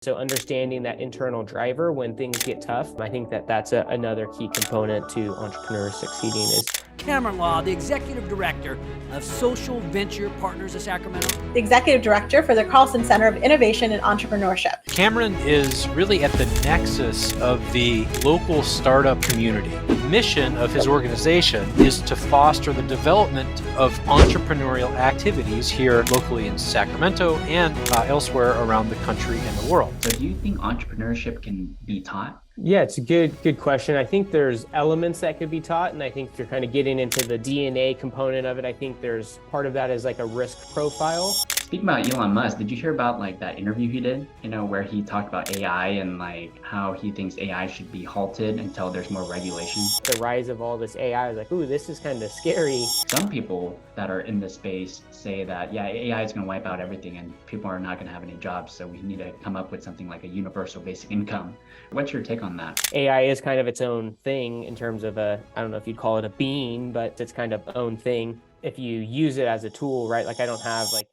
So understanding that internal driver when things get tough, I think that that's another key component to entrepreneurs succeeding is Cameron Law, the Executive Director of Social Venture Partners of Sacramento. The Executive Director for the Carlsen Center of Innovation and Entrepreneurship. Cameron is really at the nexus of the local startup community. The mission of his organization is to foster the development of entrepreneurial activities here locally in Sacramento and elsewhere around the country and the world. So do you think entrepreneurship can be taught? Yeah, it's a good question. I think there's elements that could be taught, and I think if you're kind of getting into the DNA component of it, I think there's part of that is like a risk profile. Speaking about Elon Musk, did you hear about like that interview he did, where he talked about AI and like how he thinks AI should be halted until there's more regulation? The rise of all this AI, I was like, ooh, this is kind of scary. Some people that are in this space say that, yeah, AI is going to wipe out everything and people are not going to have any jobs. So we need to come up with something like a universal basic income. What's your take on that? AI is kind of its own thing in terms of I don't know if you'd call it a being, but it's kind of own thing. If you use it as a tool, right? Like I don't have like.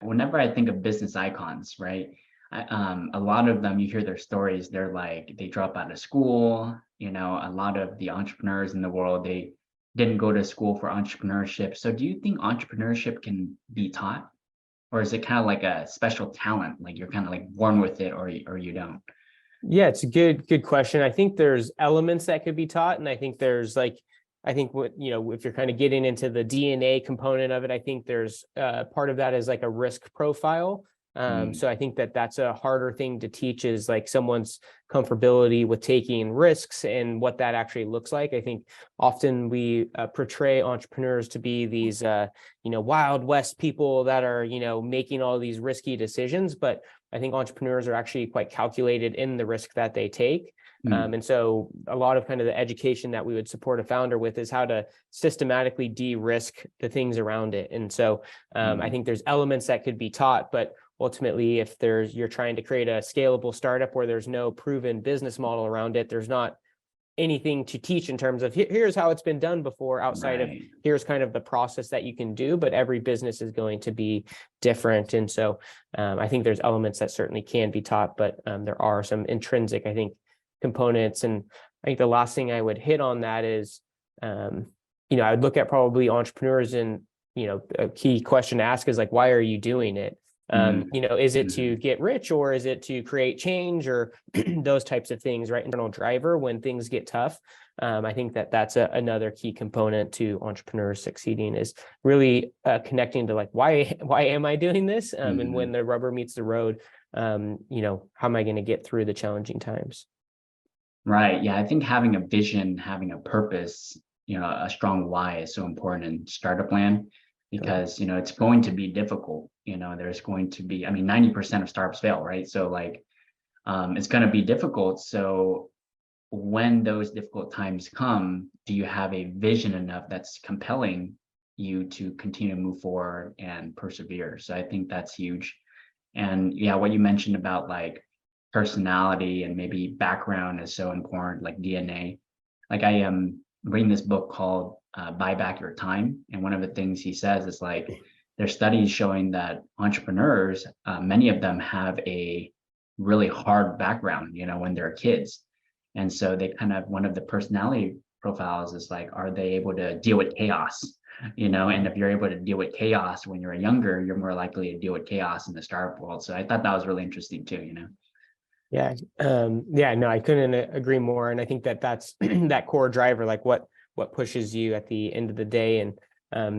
Whenever I think of business icons, right? A lot of them, you hear their stories, they're like, they drop out of school. A lot of the entrepreneurs in the world, they didn't go to school for entrepreneurship. So do you think entrepreneurship can be taught? Or is it kind of like a special talent? Like you're kind of like born with it or you don't? Yeah, it's a good question. I think there's elements that could be taught. And I think there's like, I think what, if you're kind of getting into the DNA component of it, I think there's part of that is like a risk profile. So I think that that's a harder thing to teach is like someone's comfortability with taking risks and what that actually looks like. I think often we portray entrepreneurs to be these, Wild West people that are, making all these risky decisions. But I think entrepreneurs are actually quite calculated in the risk that they take. And so a lot of kind of the education that we would support a founder with is how to systematically de-risk the things around it. And so I think there's elements that could be taught, but ultimately, if you're trying to create a scalable startup where there's no proven business model around it, there's not anything to teach in terms of here's how it's been done before outside of here's kind of the process that you can do, but every business is going to be different. And so I think there's elements that certainly can be taught, but there are some intrinsic, I think, components. And I think the last thing I would hit on that is, I would look at probably entrepreneurs and, a key question to ask is like, why are you doing it? Is it to get rich or is it to create change or those types of things, right? Internal driver when things get tough. I think that that's another key component to entrepreneurs succeeding is really connecting to like, why am I doing this? And when the rubber meets the road, how am I going to get through the challenging times? Right. Yeah. I think having a vision, having a purpose, a strong why is so important in startup land because, it's going to be difficult. There's going to be, 90% of startups fail, right? So like, it's going to be difficult. So when those difficult times come, do you have a vision enough that's compelling you to continue to move forward and persevere? So I think that's huge. And yeah, what you mentioned about like personality and maybe background is so important, like DNA. Like I am reading this book called Buy Back Your Time. And one of the things he says is like, there's studies showing that entrepreneurs, many of them have a really hard background, when they're kids. And so they kind of, one of the personality profiles is like, are they able to deal with chaos? And if you're able to deal with chaos when you're younger, you're more likely to deal with chaos in the startup world. So I thought that was really interesting too, Yeah. No, I couldn't agree more. And I think that that's that core driver, like what pushes you at the end of the day. And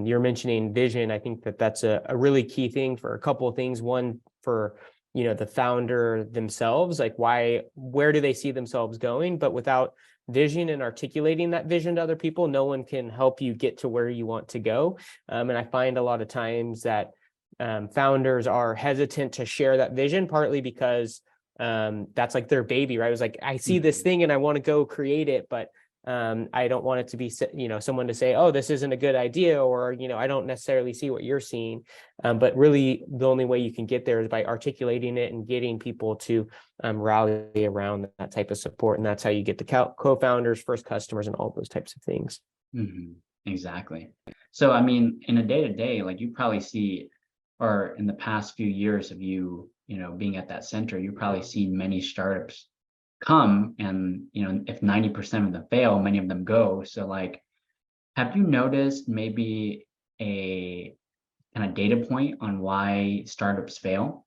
you're mentioning vision. I think that that's a really key thing for a couple of things. One, for, the founder themselves, like where do they see themselves going? But without vision and articulating that vision to other people, no one can help you get to where you want to go. And I find a lot of times that founders are hesitant to share that vision, partly because that's like their baby, right? It was like, I see this thing and I want to go create it, but I don't want it to be, someone to say, oh, this isn't a good idea, or, I don't necessarily see what you're seeing. But really the only way you can get there is by articulating it and getting people to rally around that type of support. And that's how you get the co-founders, first customers, and all those types of things. Exactly. So, in a day-to-day, like you probably see, or in the past few years of you being at that center, you've probably seen many startups come, and if 90% of them fail, many of them go. So like, have you noticed maybe a kind of data point on why startups fail?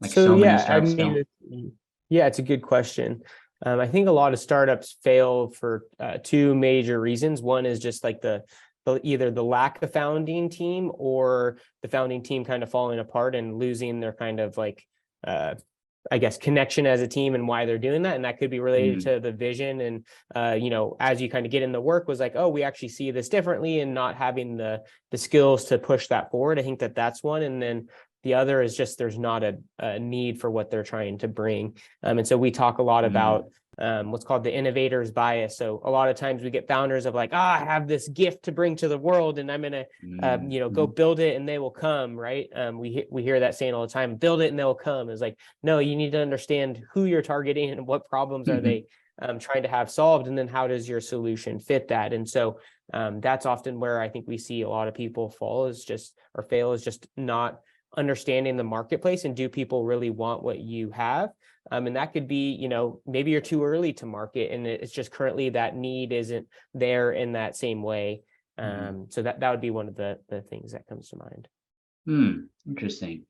Like So so many yeah, I startups fail. mean, yeah, it's a good question. I think a lot of startups fail for two major reasons. One is just like the either the lack of founding team, or the founding team kind of falling apart and losing their kind of like I guess connection as a team and why they're doing that. And that could be related to the vision. And as you kind of get in the work, was like, oh, we actually see this differently, and not having the skills to push that forward. I think that's one. And then the other is just there's not a need for what they're trying to bring. And so we talk a lot about what's called the innovator's bias. So a lot of times we get founders of like, I have this gift to bring to the world, and I'm going to, go build it and they will come, right? We hear that saying all the time, build it and they'll come. It's like, no, you need to understand who you're targeting and what problems are they trying to have solved, and then how does your solution fit that? And so that's often where I think we see a lot of people fail, is just not understanding the marketplace, and do people really want what you have? And that could be, maybe you're too early to market, and it's just currently that need isn't there in that same way. So that would be one of the things that comes to mind. Interesting.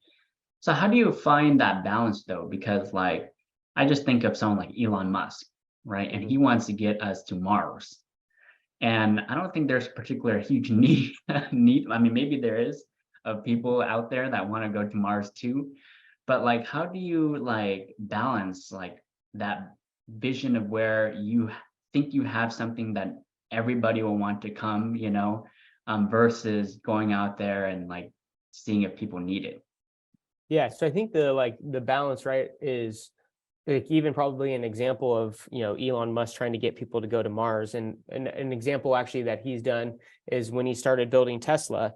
So how do you find that balance though? Because like, I just think of someone like Elon Musk, right? And he wants to get us to Mars. And I don't think there's a particular huge need. I mean, maybe there is, of people out there that want to go to Mars too. But like, how do you like balance like that vision of where you think you have something that everybody will want to come, versus going out there and like seeing if people need it? Yeah. So I think the balance, right, is like even probably an example of, Elon Musk trying to get people to go to Mars. And an example actually that he's done is when he started building Tesla,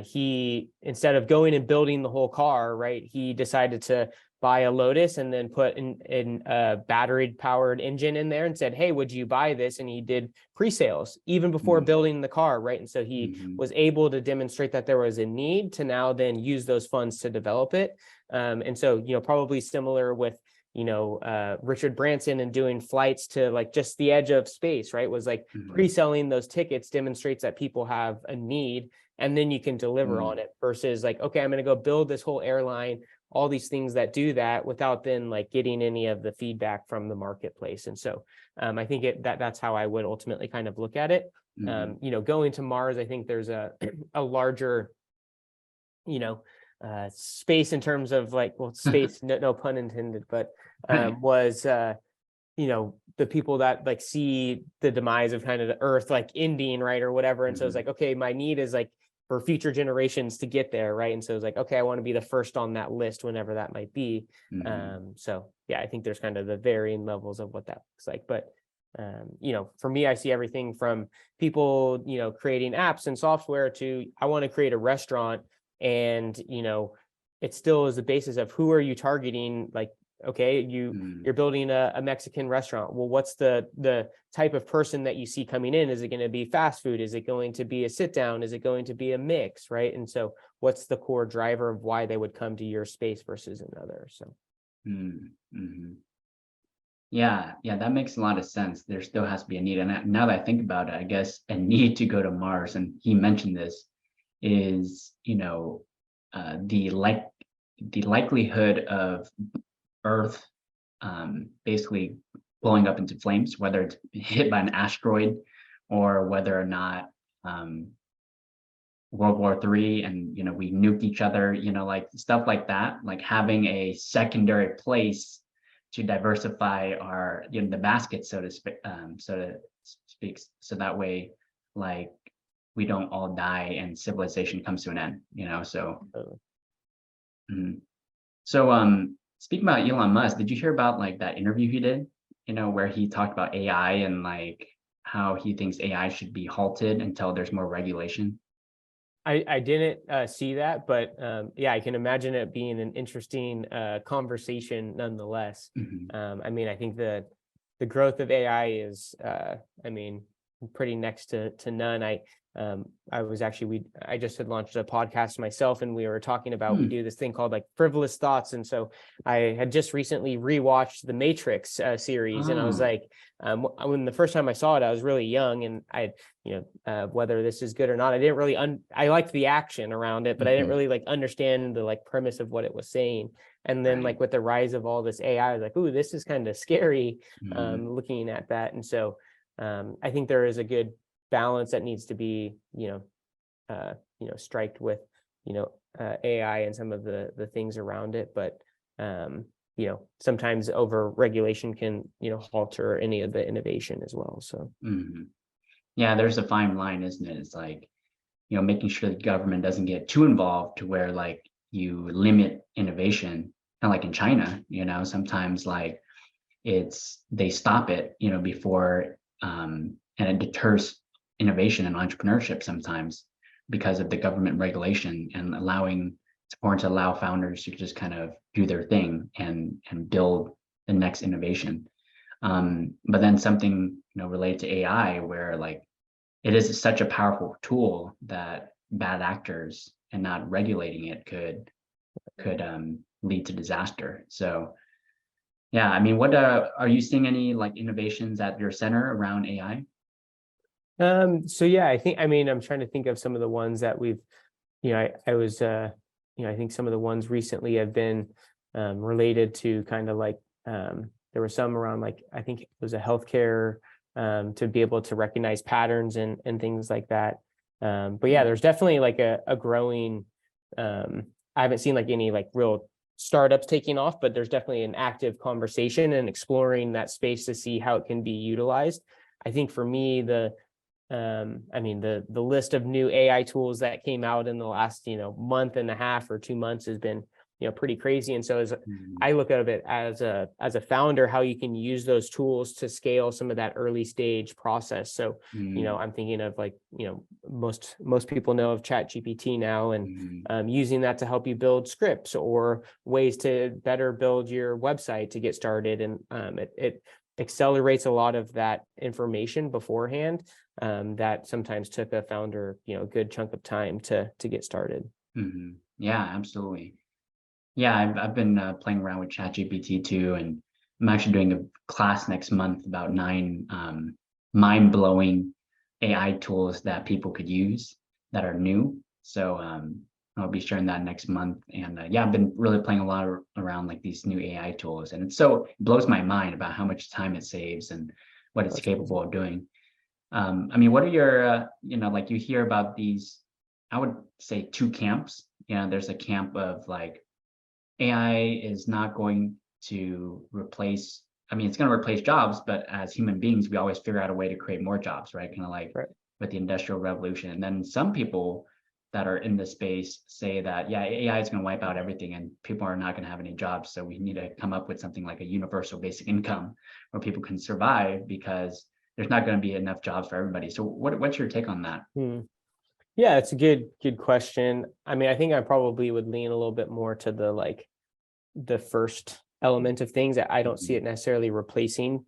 he, instead of going and building the whole car, right, he decided to buy a Lotus and then put in a battery powered engine in there and said, hey, would you buy this? And he did pre-sales even before building the car, right? And so he was able to demonstrate that there was a need to now then use those funds to develop it. And so, probably similar with Richard Branson and doing flights to like just the edge of space, right? Was like pre-selling those tickets demonstrates that people have a need, and then you can deliver on it, versus like, okay, I'm going to go build this whole airline, all these things that do that without then like getting any of the feedback from the marketplace. And so I think that's how I would ultimately kind of look at it. Going to Mars, I think there's a larger, space in terms of like, well, space, no pun intended, but was the people that like see the demise of kind of the Earth like ending, right, or whatever. And so it's like, okay, my need is like for future generations to get there, right? And so it's like, okay, I want to be the first on that list whenever that might be. So yeah, I think there's kind of the varying levels of what that looks like. But for me, I see everything from people, creating apps and software to I want to create a restaurant. And, it still is the basis of who are you targeting? Like, okay, you're building a Mexican restaurant. Well, what's the type of person that you see coming in? Is it going to be fast food? Is it going to be a sit down? Is it going to be a mix? Right. And so what's the core driver of why they would come to your space versus another? So. Yeah, that makes a lot of sense. There still has to be a need. And now that I think about it, I guess a need to go to Mars, and he mentioned this, is the likelihood of Earth basically blowing up into flames, whether it's hit by an asteroid or whether or not World War III and we nuke each other, like stuff like that, like having a secondary place to diversify our the basket, so to speak, so that way like we don't all die and civilization comes to an end, so. So speaking about Elon Musk, did you hear about like that interview he did, where he talked about AI and like how he thinks AI should be halted until there's more regulation? I didn't see that, but yeah, I can imagine it being an interesting conversation nonetheless. I mean, I think the growth of AI is, pretty next to none. I just had launched a podcast myself, and we were talking about, we Hmm. do this thing called like frivolous thoughts. And so I had just recently rewatched the Matrix series, and I was Oh, like, when the first time I saw it, I was really young, and whether this is good or not, I didn't really, I liked the action around it, but I didn't mhm, really like understand the like premise of what it was saying. And then right. like with the rise of all this AI, I was like, ooh, this is kind of scary, Mhm, looking at that. And so I think there is a good balance that needs to be, striked with, AI and some of the things around it. But, sometimes over regulation can, halter any of the innovation as well. So, mhm. Yeah, there's a fine line, isn't it? It's like, making sure the government doesn't get too involved to where like you limit innovation, kind of like in China, sometimes like they stop it, before and it deters innovation and entrepreneurship sometimes because of the government regulation and it's important to allow founders to just kind of do their thing and build the next innovation. But then something, related to AI where like it is such a powerful tool that bad actors and not regulating it could lead to disaster. So yeah, I mean, what are you seeing any like innovations at your center around AI? so yeah, I'm trying to think of some of the ones that we've, I was, I think some of the ones recently have been related to kind of like, there were some around like, I think it was a healthcare, to be able to recognize patterns and things like that. But yeah, there's definitely like a growing, I haven't seen like any like real startups taking off, but there's definitely an active conversation and exploring that space to see how it can be utilized. I think for me, the list of new AI tools that came out in the last, month and a half or 2 months has been, pretty crazy. And so as Mhm, I look at it as a founder, how you can use those tools to scale some of that early stage process. So, mhm, I'm thinking of like, most people know of Chat GPT now, and mhm, using that to help you build scripts or ways to better build your website to get started. And it accelerates a lot of that information beforehand, that sometimes took a founder, a good chunk of time to get started. mhm. Yeah, absolutely. Yeah, I've been playing around with ChatGPT too, and I'm actually doing a class next month about 9 mind-blowing AI tools that people could use that are new. So I'll be sharing that next month. And yeah, I've been really playing a lot around like these new AI tools, and it blows my mind about how much time it saves and what it's That's capable crazy. of doing. I mean, what are your, like you hear about these, I would say two camps. There's a camp of like AI is not going to replace, I mean, it's going to replace jobs, but as human beings, we always figure out a way to create more jobs, right? Kind of like Right. with the Industrial Revolution. And then some people that are in the space say that, yeah, AI is going to wipe out everything and people are not going to have any jobs. So we need to come up with something like a universal basic income where people can survive because there's not going to be enough jobs for everybody. So what's your take on that? Hmm. Yeah, it's a good question. I mean, I think I probably would lean a little bit more to the first element of things. That I don't see Mhm, it necessarily replacing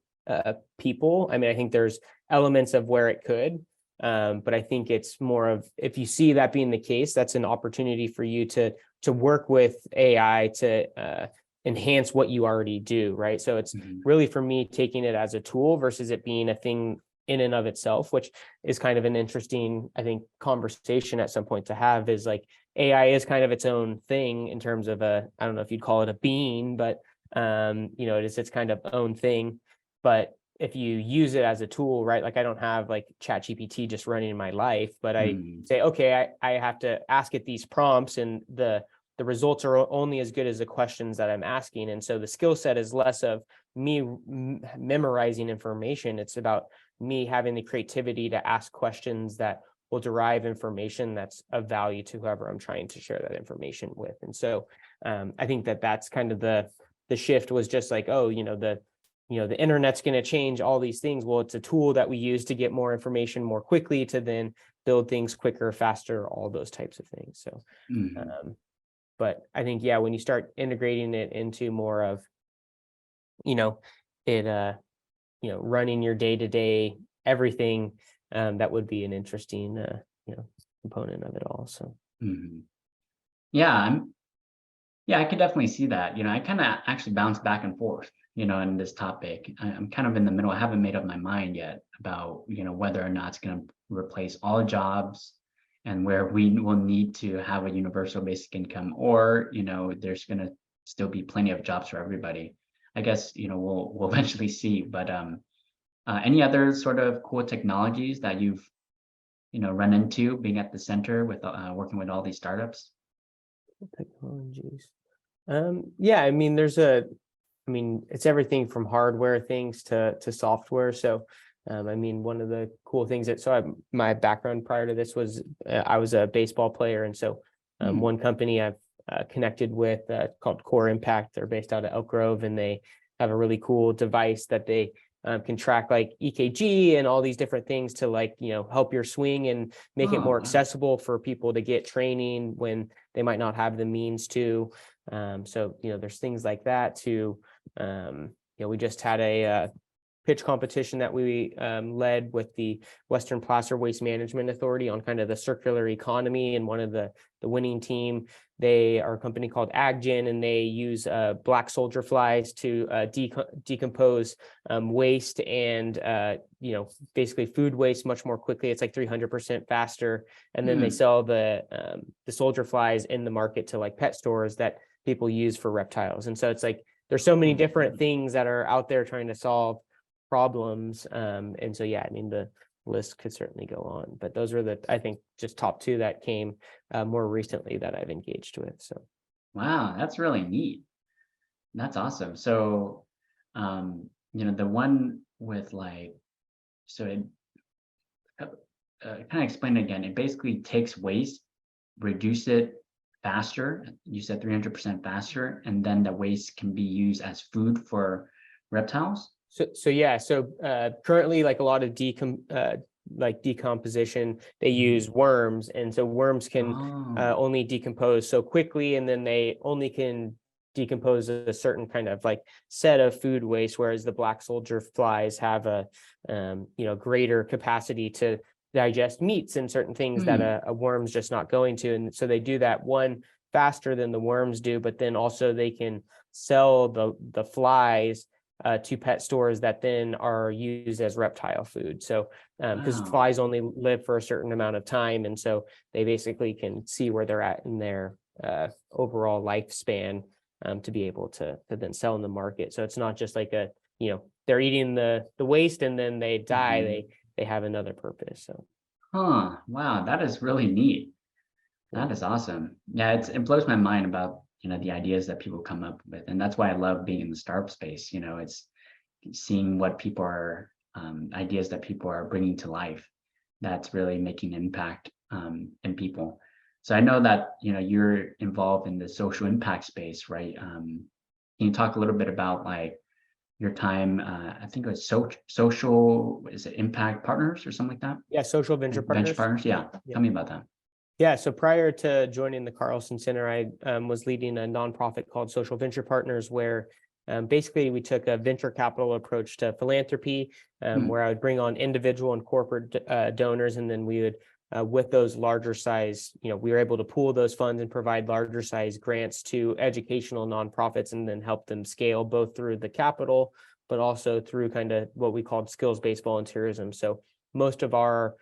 people. I mean, I think there's elements of where it could, but I think it's more of, if you see that being the case, that's an opportunity for you to work with AI to enhance what you already do, right? So it's mhm, really, for me, taking it as a tool versus it being a thing in and of itself, which is kind of an interesting, I think, conversation at some point to have. Is like, AI is kind of its own thing in terms of I don't know if you'd call it a being, but it is its kind of own thing. But if you use it as a tool, right? Like, I don't have like Chat GPT just running in my life, but I mhm, say, okay, I have to ask it these prompts, and the results are only as good as the questions that I'm asking. And so the skill set is less of me memorizing information. It's about me having the creativity to ask questions that will derive information that's of value to whoever I'm trying to share that information with. And so I think that's kind of the shift, was just like, oh, the internet's going to change all these things. Well, it's a tool that we use to get more information more quickly, to then build things quicker, faster, all those types of things. So mhm, um, but I think, yeah, when you start integrating it into more of, you know it running your day to day everything, that would be an interesting component of it all. So Mhm. Yeah, I could definitely see that. I kind of actually bounce back and forth, in this topic. I'm kind of in the middle. I haven't made up my mind yet about, whether or not it's going to replace all jobs and where we will need to have a universal basic income, or, there's going to still be plenty of jobs for everybody. I guess, we'll eventually see. But any other sort of cool technologies that you've, run into being at the center with working with all these startups? technologies. Yeah, it's everything from hardware things to software. So, one of the cool things my background prior to this was I was a baseball player. And so one company I've connected with called Core Impact, they're based out of Elk Grove, and they have a really cool device that they can track like EKG and all these different things to help your swing and make it more accessible for people to get training when they might not have the means to. So there's things like that too. We just had a pitch competition that we led with the Western Placer Waste Management Authority on kind of the circular economy, and one of the winning team, they are a company called AgGen, and they use black soldier flies to decompose waste and basically food waste much more quickly. It's like 300% faster, and then they sell the soldier flies in the market to like pet stores that people use for reptiles. And so it's like there's so many different things that are out there trying to solve problems. And so the list could certainly go on, but those are I think just top two that came more recently that I've engaged with. So Wow, that's really neat. That's awesome. So the one with so it kind of explain it again. It basically takes waste, reduce it faster. You said 300% faster, and then the waste can be used as food for reptiles. So currently, like a lot of decomposition, they use worms, and so worms can only decompose so quickly, and then they only can decompose a certain kind of like set of food waste, whereas the black soldier flies have a greater capacity to digest meats and certain things that a worm's just not going to. And so they do that one faster than the worms do, but then also they can sell the flies to pet stores that then are used as reptile food. So because flies only live for a certain amount of time, and so they basically can see where they're at in their overall lifespan to be able to then sell in the market. So it's not just like they're eating the waste and then they die. They have another purpose. So wow, that is really neat. That is awesome. Yeah, it blows my mind about the ideas that people come up with. And that's why I love being in the startup space. It's seeing what people are, ideas that people are bringing to life that's really making an impact in people. So I know that, you're involved in the social impact space, right? Can you talk a little bit about like your time? I think it was social, is it impact partners or something like that? Yeah, social venture partners. Venture partners, yeah. Tell me about that. Yeah, so prior to joining the Carlsen Center, I was leading a nonprofit called Social Venture Partners, where basically we took a venture capital approach to philanthropy, where I would bring on individual and corporate donors, and then we would, with those larger size, we were able to pool those funds and provide larger size grants to educational nonprofits, and then help them scale both through the capital, but also through kind of what we called skills-based volunteerism. So most of our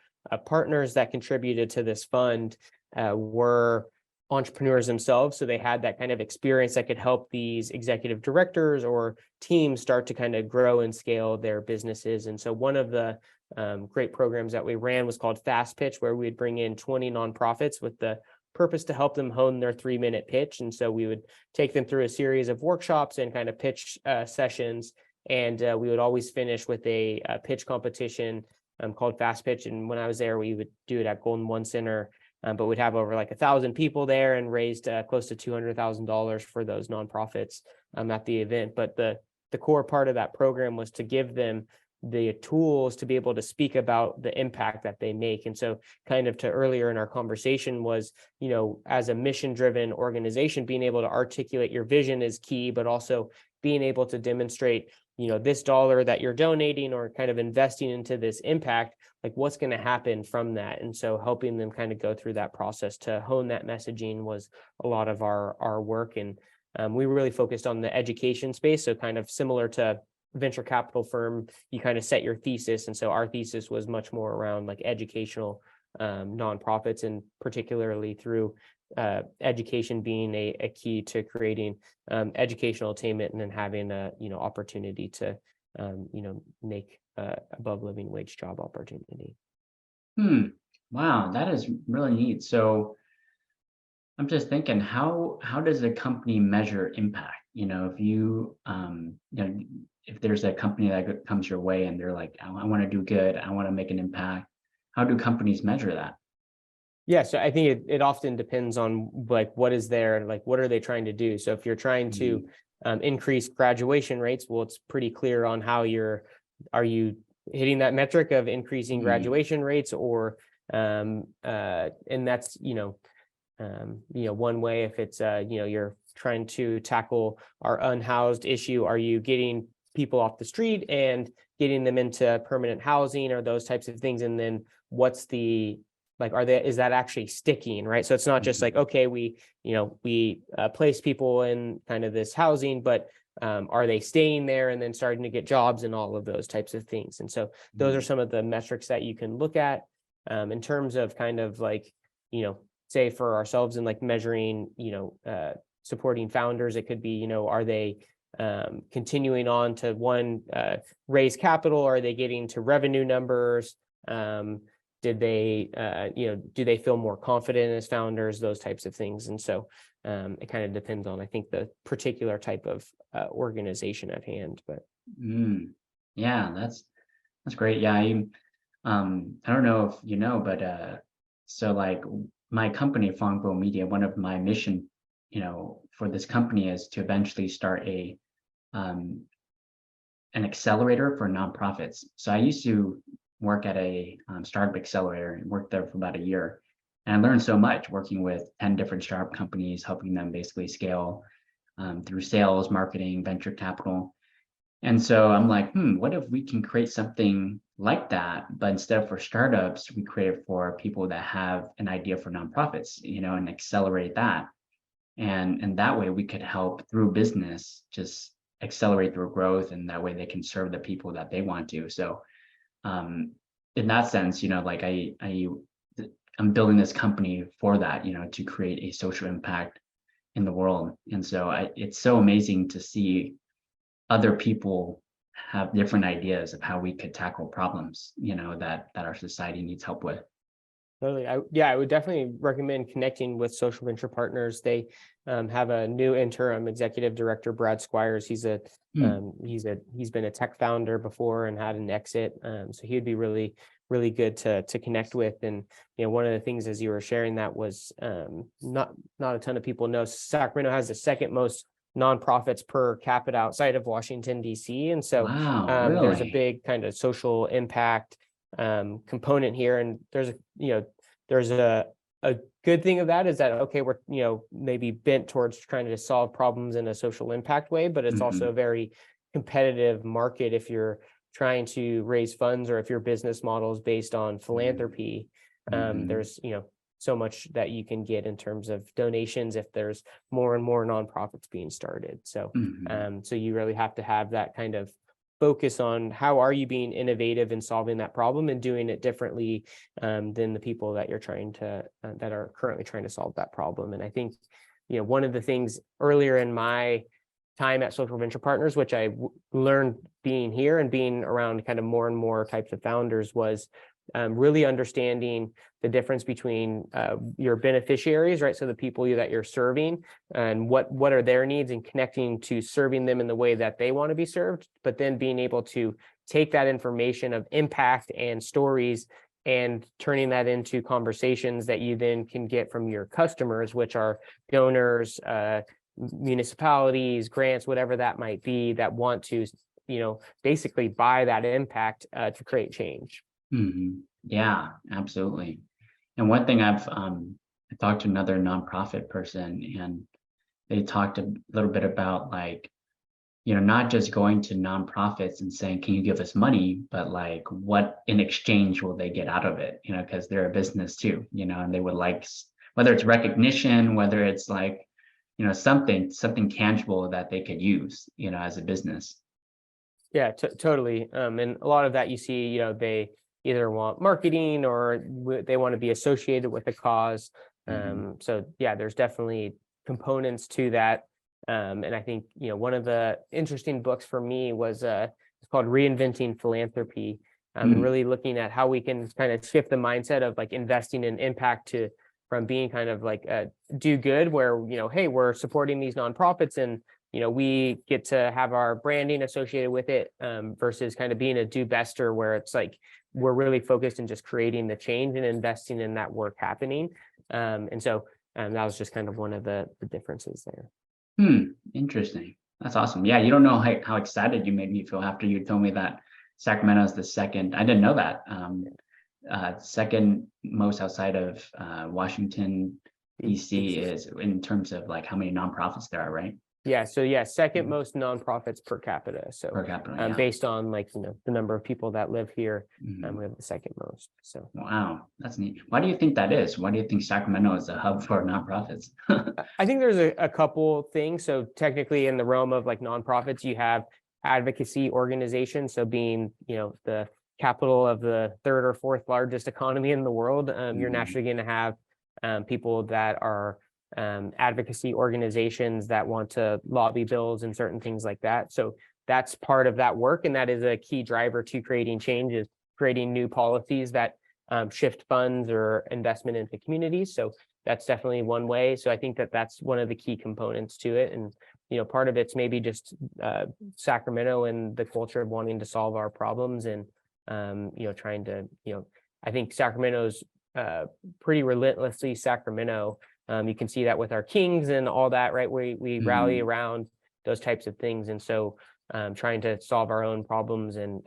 partners that contributed to this fund were entrepreneurs themselves. So they had that kind of experience that could help these executive directors or teams start to kind of grow and scale their businesses. And so one of the great programs that we ran was called Fast Pitch, where we'd bring in 20 nonprofits with the purpose to help them hone their 3-minute pitch. And so we would take them through a series of workshops and kind of pitch sessions. And we would always finish with a pitch competition called Fast Pitch. And when I was there, we would do it at Golden One Center, but we'd have over like 1,000 people there and raised close to $200,000 for those nonprofits at the event. But the core part of that program was to give them the tools to be able to speak about the impact that they make. And so kind of to earlier in our conversation was, as a mission-driven organization, being able to articulate your vision is key, but also being able to demonstrate this dollar that you're donating or kind of investing into this impact, like what's going to happen from that. And so helping them kind of go through that process to hone that messaging was a lot of our work. And we really focused on the education space. So kind of similar to venture capital firm, you kind of set your thesis. And so our thesis was much more around like educational nonprofits, and particularly through education being a key to creating educational attainment, and then having a opportunity to make above living wage job opportunity. Wow, that is really neat. So I'm just thinking, how does a company measure impact? If you if there's a company that comes your way and they're like, I want to do good, I want to make an impact, how do companies measure that? Yeah, so I think it often depends on like what is there, like what are they trying to do. So if you're trying to increase graduation rates, well, it's pretty clear on how are you hitting that metric of increasing graduation rates, or and that's one way. If it's you're trying to tackle our unhoused issue, are you getting people off the street and getting them into permanent housing, or those types of things? And then what's the is that actually sticking, right? So it's not just like, okay, we place people in kind of this housing, but are they staying there and then starting to get jobs and all of those types of things? And so those are some of the metrics that you can look at in terms of kind of like, say for ourselves and like measuring, supporting founders. It could be, are they continuing on to raise capital? Are they getting to revenue numbers? Did they, do they feel more confident as founders, those types of things. And so it kind of depends on, I think, the particular type of organization at hand. But yeah, that's great. Yeah, I don't know if you know, but so like my company, Phong Media, one of my mission, for this company is to eventually start an accelerator for nonprofits. So I used to work at a startup accelerator and worked there for about a year. And I learned so much working with 10 different startup companies, helping them basically scale through sales, marketing, venture capital. And so I'm like, what if we can create something like that, but instead of for startups, we create it for people that have an idea for nonprofits, and accelerate that. And that way we could help through business, just accelerate their growth, and that way they can serve the people that they want to. So in that sense, like I'm building this company for that, to create a social impact in the world. And so it's so amazing to see other people have different ideas of how we could tackle problems, that our society needs help with. Totally. I would definitely recommend connecting with Social Venture Partners. They have a new interim executive director, Brad Squires. He's been a tech founder before and had an exit. So he would be really, really good to connect with. And one of the things as you were sharing that was not a ton of people know Sacramento has the second most nonprofits per capita outside of Washington, D.C. And so Wow, there's a really? big kind of social impact component here. And there's a good thing of that is that, okay, we're, maybe bent towards trying to solve problems in a social impact way, but it's also a very competitive market if you're trying to raise funds, or if your business model is based on philanthropy. There's, so much that you can get in terms of donations if there's more and more nonprofits being started. So, so you really have to have that kind of focus on how are you being innovative in solving that problem and doing it differently than the people that you're trying to that are currently trying to solve that problem. And I think, one of the things earlier in my time at Social Venture Partners, which I learned being here and being around kind of more and more types of founders, was really understanding the difference between your beneficiaries, right? So the people that you're serving, and what are their needs, and connecting to serving them in the way that they want to be served, but then being able to take that information of impact and stories and turning that into conversations that you then can get from your customers, which are donors, municipalities, grants, whatever that might be, that want to, basically buy that impact to create change. Yeah, absolutely. And one thing I talked to another nonprofit person, and they talked a little bit about like not just going to nonprofits and saying, can you give us money, but like what in exchange will they get out of it? Because they're a business too, and they would like, whether it's recognition, whether it's like, something tangible that they could use, as a business. Yeah, totally. And a lot of that you see, they either want marketing or they want to be associated with a cause. So yeah, there's definitely components to that. And I think, one of the interesting books for me was it's called Reinventing Philanthropy, and really looking at how we can kind of shift the mindset of like investing in impact from being kind of like do good, where, hey, we're supporting these nonprofits and we get to have our branding associated with it, versus kind of being a do bester where it's like we're really focused in just creating the change and investing in that work happening. And so that was just kind of one of the differences there. Interesting. That's awesome. Yeah, you don't know how excited you made me feel after you told me that Sacramento is the second. I didn't know that. Second most outside of Washington, DC is in terms of like how many nonprofits there are, right? Yeah. So yeah, second most nonprofits per capita. So per capita, based on like, the number of people that live here, we have the second most. So wow, that's neat. Why do you think that is? Why do you think Sacramento is a hub for nonprofits? I think there's a couple things. So technically in the realm of like nonprofits, you have advocacy organizations. So being, the capital of the third or fourth largest economy in the world, you're naturally going to have people that are advocacy organizations that want to lobby bills and certain things like that. So that's part of that work. And that is a key driver to creating change, is creating new policies that shift funds or investment into communities. So that's definitely one way. So I think that's one of the key components to it. And, part of it's maybe just Sacramento and the culture of wanting to solve our problems and, trying to, I think Sacramento's pretty relentlessly Sacramento. You can see that with our kings and all that, right? We rally around those types of things. And so trying to solve our own problems and,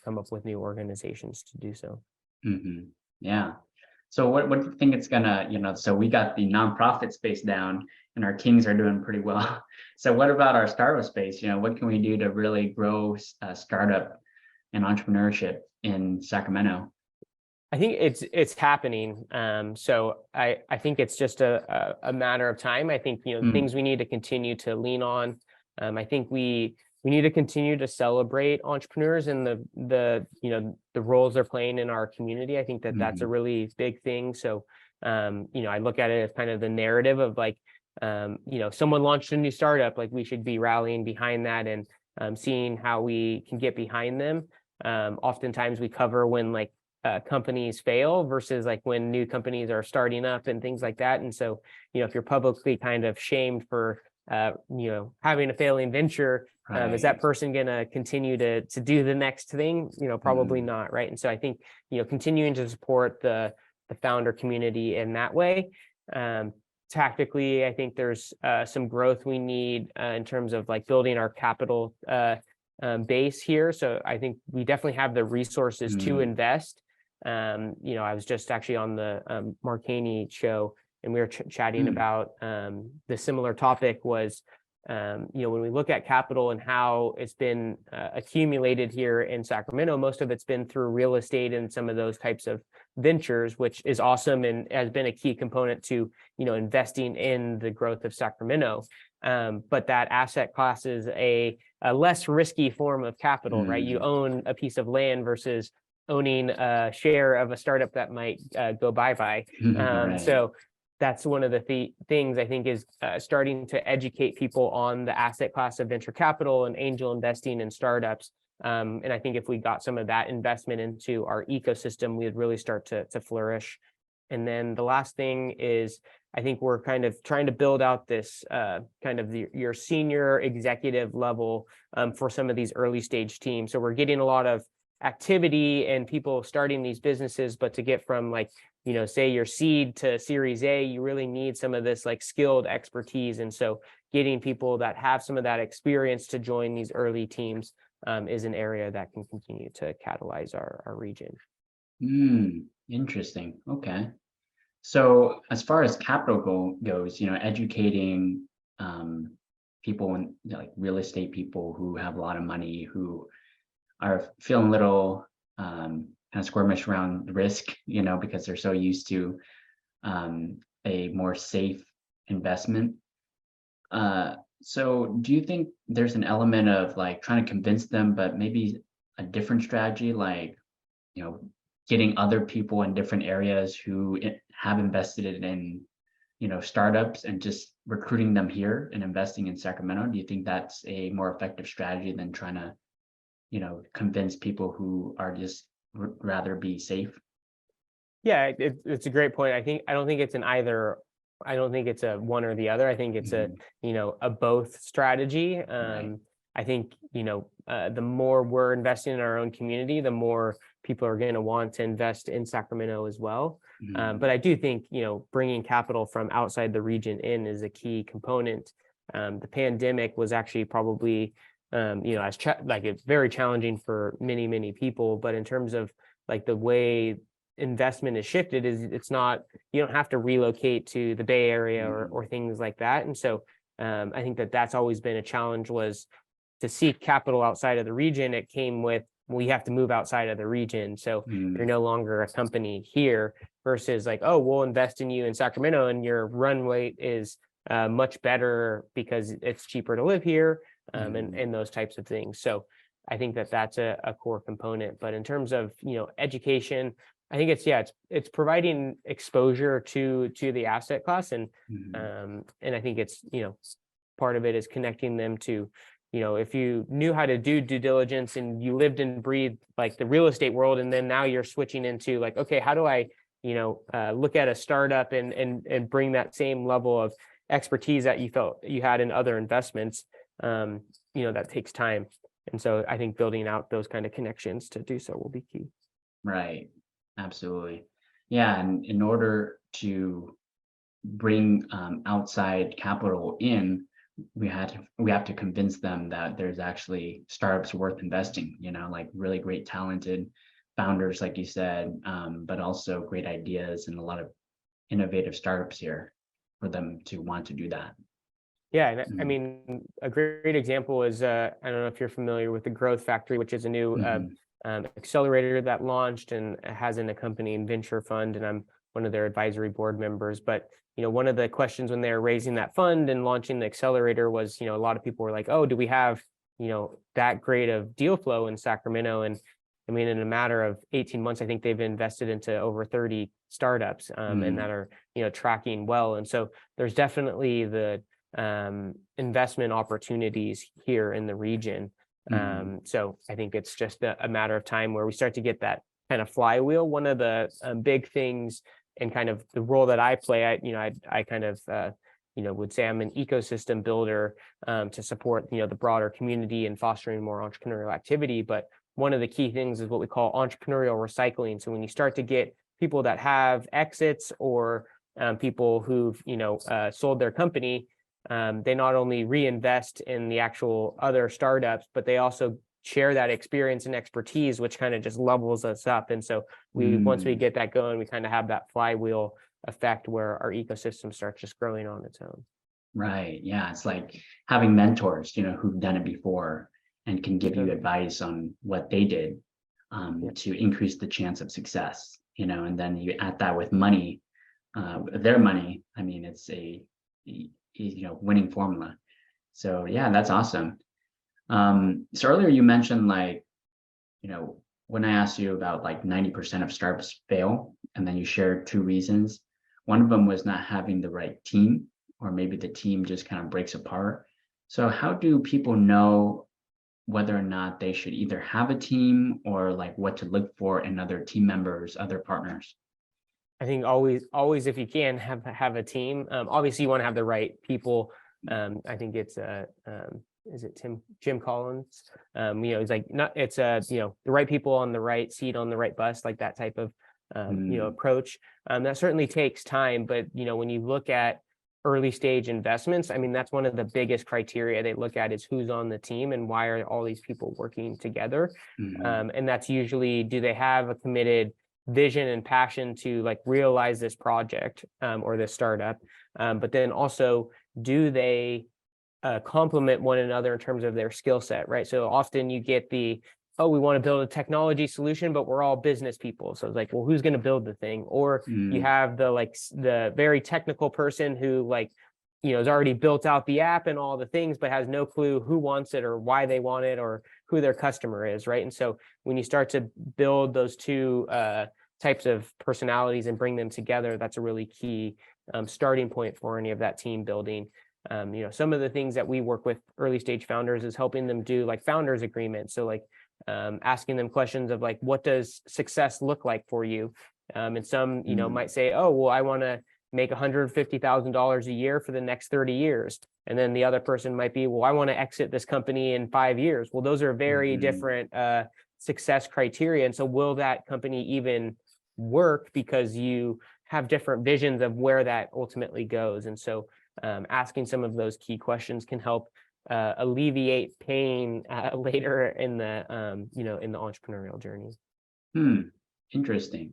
come up with new organizations to do so. Yeah. So what do you think it's gonna, so we got the nonprofit space down and our kings are doing pretty well. So what about our startup space? What can we do to really grow startup and entrepreneurship in Sacramento? I think it's happening. So I think it's just a matter of time. I think, things we need to continue to lean on. I think we need to continue to celebrate entrepreneurs and the roles they're playing in our community. I think that's a really big thing. So, I look at it as kind of the narrative of like, someone launched a new startup, like we should be rallying behind that and seeing how we can get behind them. Oftentimes we cover when like companies fail versus like when new companies are starting up and things like that. And so, if you're publicly kind of shamed for, having a failing venture, is that person going to continue to do the next thing? Probably not. Right. And so I think, continuing to support the founder community in that way. Tactically, I think there's some growth we need in terms of like building our capital base here. So I think we definitely have the resources to invest. I was just actually on the Mark Haney show, and we were chatting about the similar topic was, when we look at capital and how it's been accumulated here in Sacramento, most of it's been through real estate and some of those types of ventures, which is awesome and has been a key component to, investing in the growth of Sacramento. But that asset class is a less risky form of capital, right? You own a piece of land versus owning a share of a startup that might go bye-bye. Right. So that's one of the things I think is starting to educate people on the asset class of venture capital and angel investing in startups. And I think if we got some of that investment into our ecosystem, we would really start to flourish. And then the last thing is, I think we're kind of trying to build out this kind of your senior executive level for some of these early stage teams. So we're getting a lot of activity and people starting these businesses, but to get from like, say your seed to Series A, you really need some of this like skilled expertise. And so getting people that have some of that experience to join these early teams is an area that can continue to catalyze our region. Interesting. Okay. So as far as capital goes, educating people in like real estate people who have a lot of money who are feeling a little kind of squirmish around risk, because they're so used to a more safe investment. So do you think there's an element of like trying to convince them, but maybe a different strategy, like, getting other people in different areas who have invested in, startups and just recruiting them here and investing in Sacramento? Do you think that's a more effective strategy than trying to, convince people who are just rather be safe? Yeah, it's a great point. I don't think it's an either. I don't think it's a one or the other. I think it's a both strategy. Right. I think, the more we're investing in our own community, the more people are going to want to invest in Sacramento as well. But I do think, bringing capital from outside the region in is a key component. The pandemic was actually probably, it's very challenging for many, many people. But in terms of like the way investment is shifted, is it's not, you don't have to relocate to the Bay Area or things like that. And so I think that's always been a challenge, was to seek capital outside of the region. It came with, we have to move outside of the region. So you're no longer a company here, versus like, oh, we'll invest in you in Sacramento and your run rate is much better because it's cheaper to live here, and those types of things. So I think that's a core component. But in terms of, education, I think it's providing exposure to the asset class, and I think it's, part of it is connecting them to, if you knew how to do due diligence and you lived and breathed like the real estate world, and then now you're switching into like, okay, how do I, look at a startup and bring that same level of expertise that you felt you had in other investments, that takes time. And so I think building out those kind of connections to do so will be key. Right. Absolutely. Yeah. And in order to bring outside capital in, we have to convince them that there's actually startups worth investing, like really great talented founders, like you said, but also great ideas and a lot of innovative startups here for them to want to do that. Yeah, and I mean, a great example is, I don't know if you're familiar with the Growth Factory, which is a new accelerator that launched and has an accompanying venture fund, and I'm one of their advisory board members. But one of the questions when they were raising that fund and launching the accelerator was, a lot of people were like, oh, do we have that great of deal flow in Sacramento? And I mean, in a matter of 18 months, I think they've invested into over 30 startups, and that are tracking well. And so there's definitely the investment opportunities here in the region. So I think it's just a matter of time where we start to get that kind of flywheel. One of the big things and kind of the role that I play, I kind of would say I'm an ecosystem builder to support the broader community and fostering more entrepreneurial activity. But one of the key things is what we call entrepreneurial recycling. So when you start to get people that have exits or people who've sold their company, they not only reinvest in the actual other startups, but they also share that experience and expertise, which kind of just levels us up. And so once we get that going, we kind of have that flywheel effect where our ecosystem starts just growing on its own. Right. Yeah. It's like having mentors, who've done it before and can give you advice on what they did to increase the chance of success, and then you add that with money, their money. I mean, it's a winning formula. So yeah, that's awesome. So earlier you mentioned when I asked you about 90% of startups fail, and then you shared two reasons. One of them was not having the right team, or maybe the team just kind of breaks apart. So how do people know whether or not they should either have a team or what to look for in other team members, other partners? I think always, if you can have a team, obviously you want to have the right people. I think it's is it Jim Collins? It's the right people on the right seat on the right bus, like that type of approach. That certainly takes time, but when you look at early stage investments, I mean, that's one of the biggest criteria they look at is who's on the team and why are all these people working together. And that's usually, do they have a committed vision and passion to realize this project or this startup, but then also, do they complement one another in terms of their skill set, right? So often you get oh, we want to build a technology solution, but we're all business people. So it's like, well, who's going to build the thing? Or you have the very technical person who has already built out the app and all the things, but has no clue who wants it or why they want it or who their customer is, right? And so when you start to build those two types of personalities and bring them together, that's a really key starting point for any of that team building. Some of the things that we work with early stage founders is helping them do founders agreements. So asking them questions of what does success look like for you? And some, might say, oh, well, I want to make $150,000 a year for the next 30 years. And then the other person might be, well, I want to exit this company in 5 years. Well, those are very different success criteria. And so will that company even work because you have different visions of where that ultimately goes? And so asking some of those key questions can help alleviate pain later in the in the entrepreneurial journey. Interesting.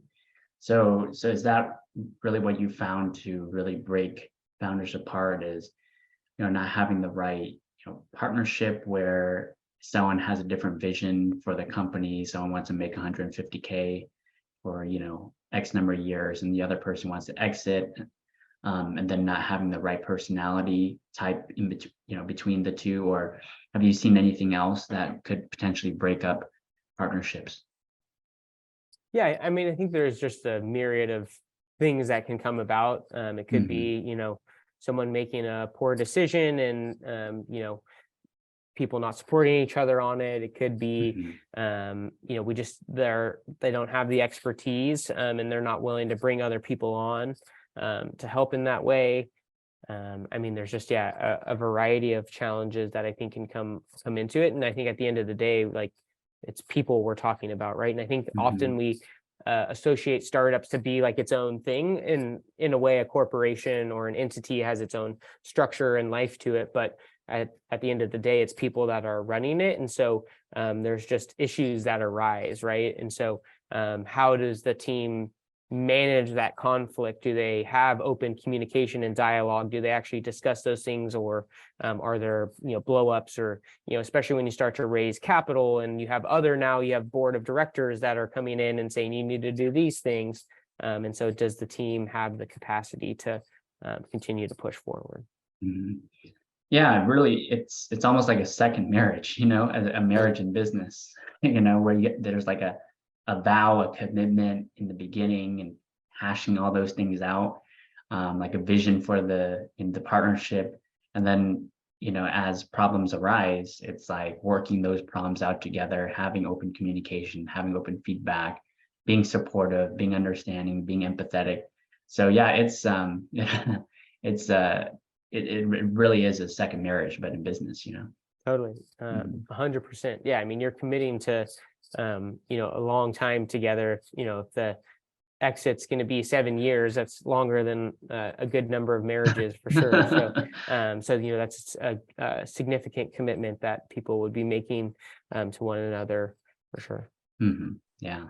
So is that really what you found to really break founders apart, is not having the right partnership where someone has a different vision for the company, someone wants to make 150K for X number of years, and the other person wants to exit, and then not having the right personality type in between the two? Or have you seen anything else that could potentially break up partnerships? Yeah, I mean, I think there's just a myriad of things that can come about. It could be, someone making a poor decision and, people not supporting each other on it. It could be, they don't have the expertise and they're not willing to bring other people on to help in that way. I mean, there's just, a variety of challenges that I think can come into it. And I think at the end of the day, it's people we're talking about, right? And I think often we associate startups to be its own thing. In a way, a corporation or an entity has its own structure and life to it. But at the end of the day, it's people that are running it. And so there's just issues that arise, right? And so how does the team manage that conflict? Do they have open communication and dialogue? Do they actually discuss those things, or are there blow-ups, or especially when you start to raise capital and you have board of directors that are coming in and saying you need to do these things, and so does the team have the capacity to continue to push forward? Yeah, really, it's almost like a second marriage, a marriage in business, where there's a vow, a commitment in the beginning, and hashing all those things out, like a vision for the partnership. And then, as problems arise, it's working those problems out together, having open communication, having open feedback, being supportive, being understanding, being empathetic. So yeah, it really is a second marriage, but in business, Totally. 100%. Yeah. I mean, you're committing to, a long time together. If the exit's going to be 7 years, that's longer than a good number of marriages for sure. So, that's a significant commitment that people would be making to one another for sure. Yeah.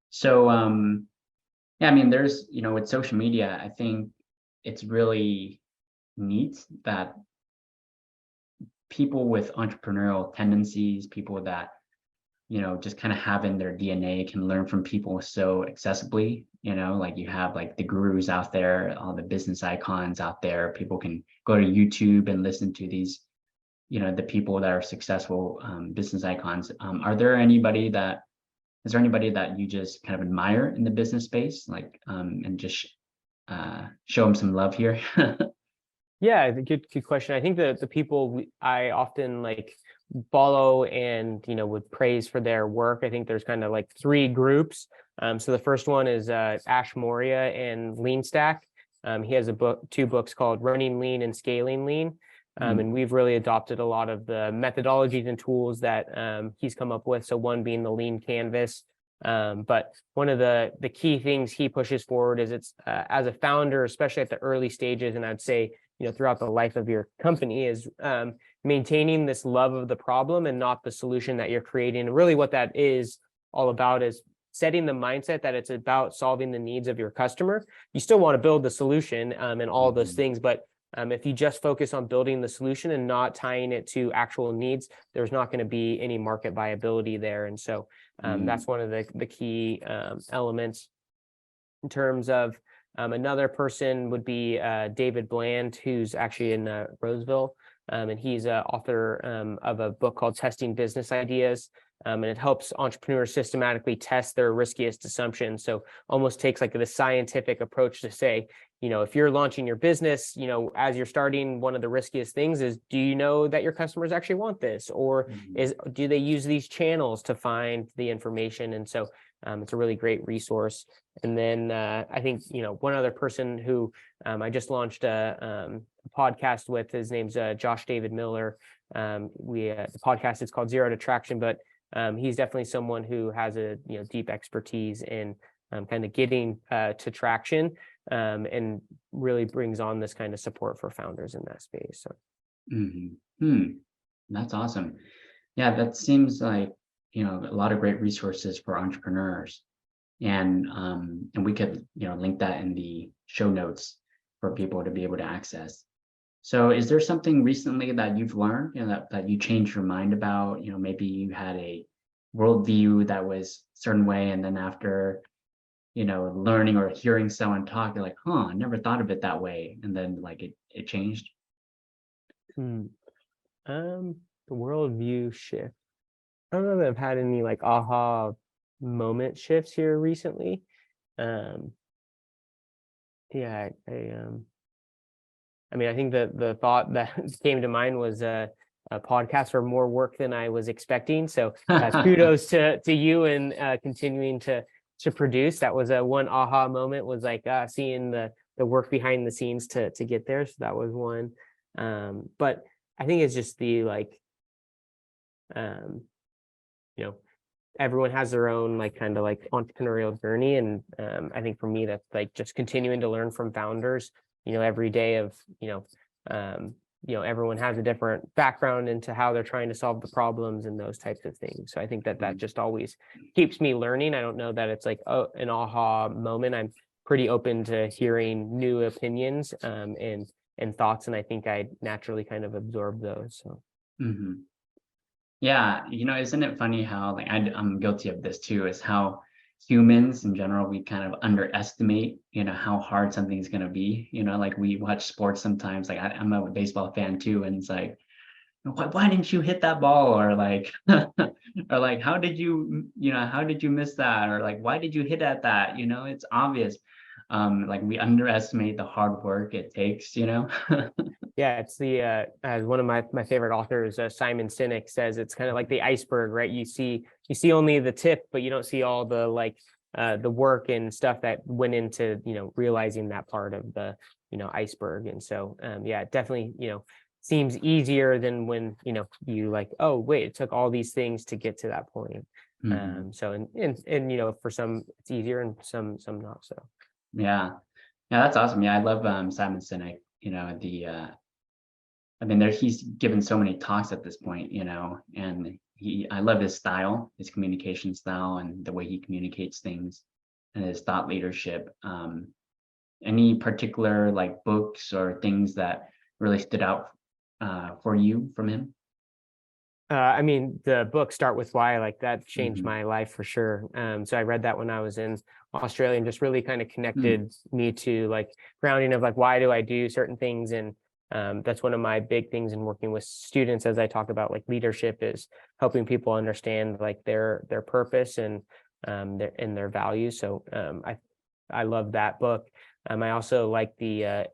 So, I mean, there's, with social media, I think it's really neat that people with entrepreneurial tendencies, people that just kind of have in their DNA, can learn from people so accessibly. You have the gurus out there, all the business icons out there. People can go to YouTube and listen to these, the people that are successful business icons. Is there anybody that you just kind of admire in the business space, and just show them some love here? Yeah, good question. I think the people I often follow and would praise for their work, I think there's kind of three groups. So the first one is Ash Moria and Lean Stack. He has two books called Running Lean and Scaling Lean. And we've really adopted a lot of the methodologies and tools that he's come up with. So one being the Lean Canvas. But one of the key things he pushes forward is it's as a founder, especially at the early stages, and I'd say throughout the life of your company, is maintaining this love of the problem and not the solution that you're creating. And really what that is all about is setting the mindset that it's about solving the needs of your customer. You still want to build the solution and all those things, but If you just focus on building the solution and not tying it to actual needs, there's not going to be any market viability there. And so that's one of the key elements. In terms of another person would be David Bland, who's actually in Roseville, and he's an author of a book called Testing Business Ideas. And it helps entrepreneurs systematically test their riskiest assumptions. So almost takes like the scientific approach to say, if you're launching your business, as you're starting, one of the riskiest things is, do you know that your customers actually want this? Or do they use these channels to find the information? And so it's a really great resource. And then I think, one other person who I just launched a podcast with, his name's Josh David Miller. The podcast is called Zero to Traction, but he's definitely someone who has a deep expertise in kind of getting to traction, and really brings on this kind of support for founders in that space. So. That's awesome. Yeah, that seems like a lot of great resources for entrepreneurs, and we could link that in the show notes for people to be able to access. So is there something recently that you've learned, that you changed your mind about? Maybe you had a worldview that was a certain way, and then after, learning or hearing someone talk, you're like, I never thought of it that way. And then it changed. The worldview shift. I don't know that I've had any aha moment shifts here recently. I think the thought that came to mind was a podcast for more work than I was expecting. So kudos to you and continuing to produce. That was one aha moment, was seeing the work behind the scenes to get there. So that was one. But I think it's just the everyone has their own entrepreneurial journey. And I think for me, that's just continuing to learn from founders, every day of, everyone has a different background into how they're trying to solve the problems and those types of things. So I think that just always keeps me learning. I don't know that it's an aha moment. I'm pretty open to hearing new opinions and thoughts, and I think I naturally kind of absorb those. So. Yeah, isn't it funny how I'm guilty of this too, is how humans in general, we kind of underestimate, how hard something's going to be. We watch sports sometimes, I'm a baseball fan too, and it's why didn't you hit that ball? Or or how did you miss that? Or why did you hit at that? It's obvious. We underestimate the hard work it takes. Yeah, it's the as one of my favorite authors, Simon Sinek, says, it's kind of like the iceberg, right? You see only the tip, but you don't see all the the work and stuff that went into realizing that part of the iceberg. And so it definitely seems easier than when you oh wait, it took all these things to get to that point. So and for some it's easier and some not so. Yeah, that's awesome. Yeah, I love Simon Sinek. He's given so many talks at this point, and I love his style, his communication style, and the way he communicates things, and his thought leadership. Any particular books or things that really stood out for you from him? The book Start With Why, that changed my life for sure. So I read that when I was in Australia, and just really kind of connected me to grounding of why do I do certain things. And that's one of my big things in working with students, as I talk about leadership, is helping people understand their purpose and their values. So I love that book. I also like the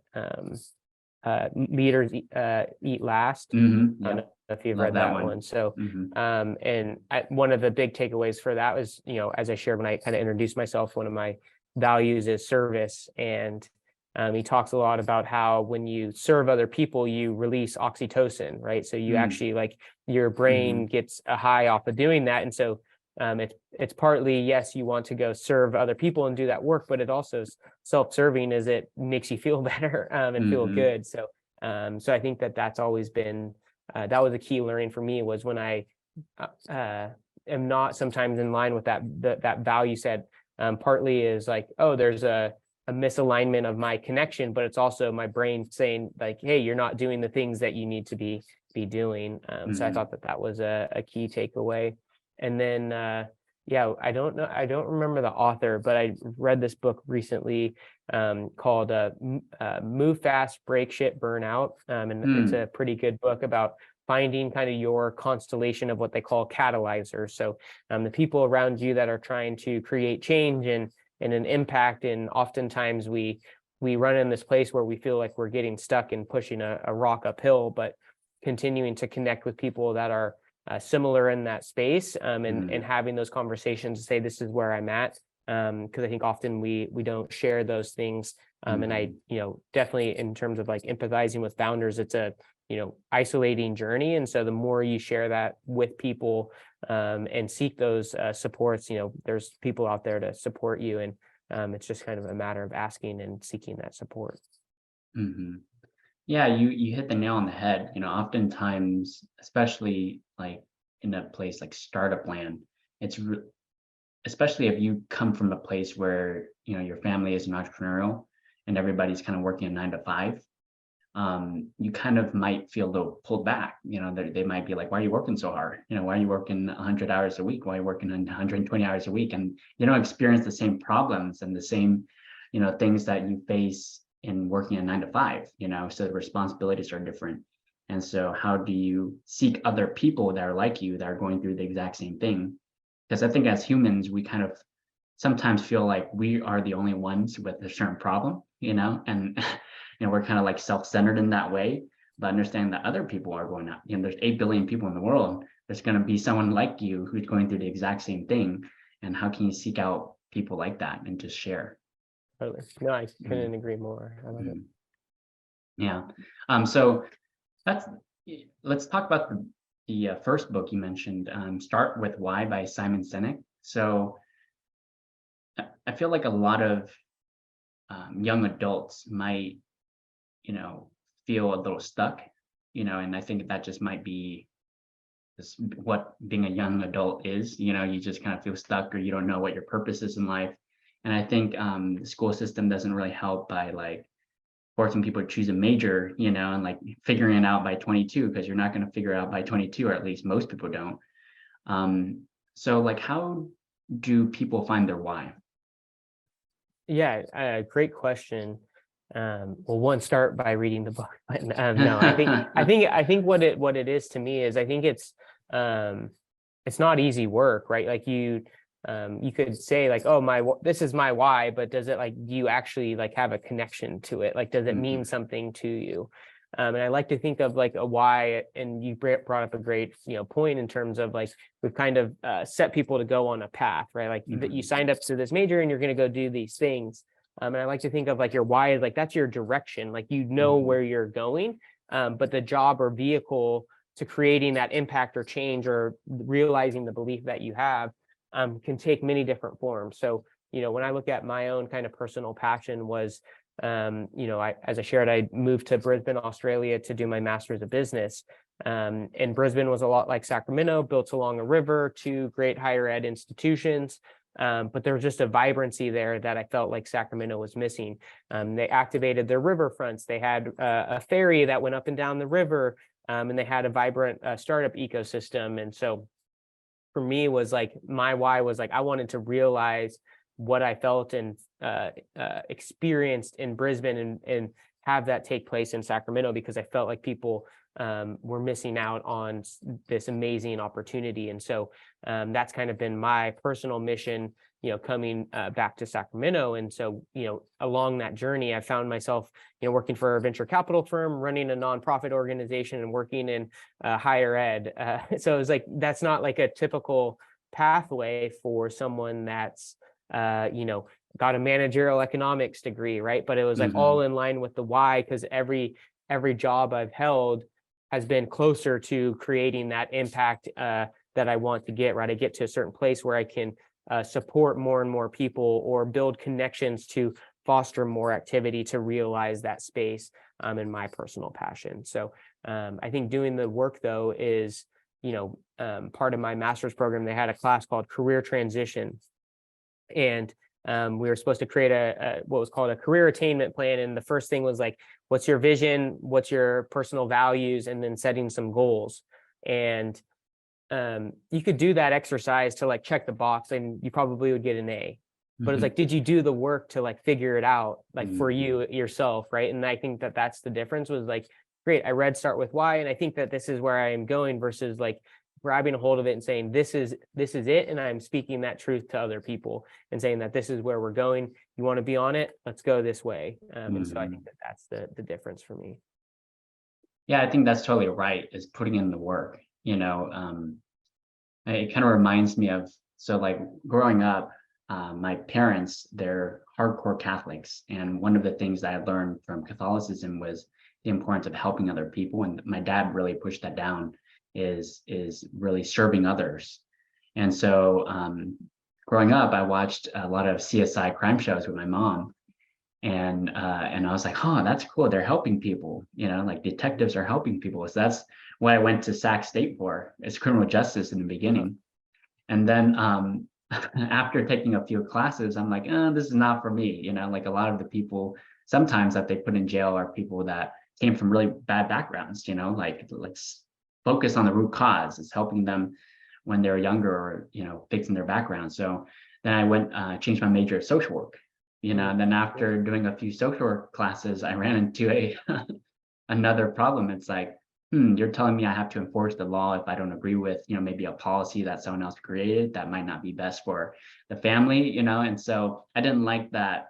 Leaders Eat Last. Yeah. If you've Love read that one. So, one of the big takeaways for that was, as I shared when I kind of introduced myself, one of my values is service. And he talks a lot about how when you serve other people, you release oxytocin, right? So you actually your brain gets a high off of doing that. And so it's partly, yes, you want to go serve other people and do that work, but it also is self-serving, as it makes you feel better and feel good. So, so I think that's always been, that was a key learning for me, was when I am not sometimes in line with that value set. Partly is there's a a misalignment of my connection, but it's also my brain saying like, hey, you're not doing the things that you need to be doing. So I thought that was a key takeaway. And then yeah, I don't remember the author, but I read this book recently called Move Fast, Break Shit, Burn Out. And it's a pretty good book about finding kind of your constellation of what they call catalyzers. So the people around you that are trying to create change and an impact. And oftentimes we run in this place where we feel like we're getting stuck and pushing a rock uphill, but continuing to connect with people that are similar in that space, and having those conversations to say, this is where I'm at. Because I think often we don't share those things. And I, definitely in terms of like empathizing with founders, it's a, isolating journey. And so the more you share that with people and seek those supports, there's people out there to support you. And it's just kind of a matter of asking and seeking that support. Yeah, you hit the nail on the head. Oftentimes, especially like in a place like startup land, it's especially if you come from a place where your family is an entrepreneurial and everybody's kind of working a 9 to 5. You kind of might feel a little pulled back. They might be like, why are you working so hard? Why are you working 100 hours a week? Why are you working 120 hours a week? And you don't experience the same problems and the same, things that you face in working a 9 to 5, so the responsibilities are different. And so how do you seek other people that are like you, that are going through the exact same thing? Because I think as humans, we kind of sometimes feel like we are the only ones with a certain problem, and we're kind of like self-centered in that way. But understand that other people are going out. There's 8 billion people in the world. There's going to be someone like you who's going through the exact same thing. And how can you seek out people like that and just share? Totally. No, I couldn't agree more. I love it. Yeah. So let's talk about the first book you mentioned, Start With Why by Simon Sinek. So I feel like a lot of young adults might, feel a little stuck, and I think that just might be what being a young adult is. You just kind of feel stuck, or you don't know what your purpose is in life. And I think the school system doesn't really help by like forcing people to choose a major, and like figuring it out by 22, because you're not going to figure it out by 22, or at least most people don't. So like, how do people find their why? Yeah, great question. Well, one, start by reading the book. But no, I think what it is to me is I think it's not easy work, right? Like you could say like, oh, this is my why, but does it like, do you actually like have a connection to it? Like, does it mean something to you? And I like to think of like a why, and you brought up a great, point in terms of like, we've kind of set people to go on a path, right? Like you signed up to this major and you're going to go do these things. And I like to think of like your why is like, that's your direction, like, where you're going, but the job or vehicle to creating that impact or change or realizing the belief that you have can take many different forms. So, when I look at my own kind of personal passion was, as I shared, I moved to Brisbane, Australia to do my master's of business. And Brisbane was a lot like Sacramento, built along a river, 2 great higher ed institutions. But there was just a vibrancy there that I felt like Sacramento was missing. They activated their riverfronts. They had a ferry that went up and down the river, and they had a vibrant startup ecosystem. And so for me was like, my why was like, I wanted to realize what I felt and experienced in Brisbane and have that take place in Sacramento, because I felt like people were missing out on this amazing opportunity. And so that's kind of been my personal mission, coming back to Sacramento. And so, along that journey, I found myself, working for a venture capital firm, running a nonprofit organization, and working in higher ed. So it was like, that's not like a typical pathway for someone that's, got a managerial economics degree, right? But it was like all in line with the why, because every job I've held has been closer to creating that impact that I want to get, right? I get to a certain place where I can support more and more people, or build connections to foster more activity to realize that space in my personal passion. So I think doing the work though is, part of my master's program. They had a class called Career Transition. And we were supposed to create a what was called a career attainment plan. And the first thing was like, what's your vision? What's your personal values? And then setting some goals. And you could do that exercise to like check the box and you probably would get an A. But it's like, did you do the work to like figure it out, like for you yourself, right? And I think that that's the difference. Was like, great, I read Start With Why, and I think that this is where I am going, versus like grabbing a hold of it and saying, this is it, and I'm speaking that truth to other people and saying that this is where we're going. You want to be on it? Let's go this way. And so I think that that's the difference for me. Yeah, I think that's totally right, is putting in the work. You know, it kind of reminds me of, so like growing up, my parents, they're hardcore Catholics. And one of the things that I learned from Catholicism was the importance of helping other people. And my dad really pushed that down, is really serving others. And so growing up, I watched a lot of CSI crime shows with my mom. And I was like, oh, that's cool. They're helping people, you know, like detectives are helping people. So that's what I went to Sac State for, is criminal justice in the beginning. And then after taking a few classes, I'm like, this is not for me. You know, like a lot of the people sometimes that they put in jail are people that came from really bad backgrounds, you know, like let's focus on the root cause. It's helping them when they're younger, or, you know, fixing their background. So then I went, changed my major to social work, you know, and then after doing a few social work classes, I ran into another problem. It's like, you're telling me I have to enforce the law if I don't agree with, you know, maybe a policy that someone else created that might not be best for the family, you know? And so I didn't like that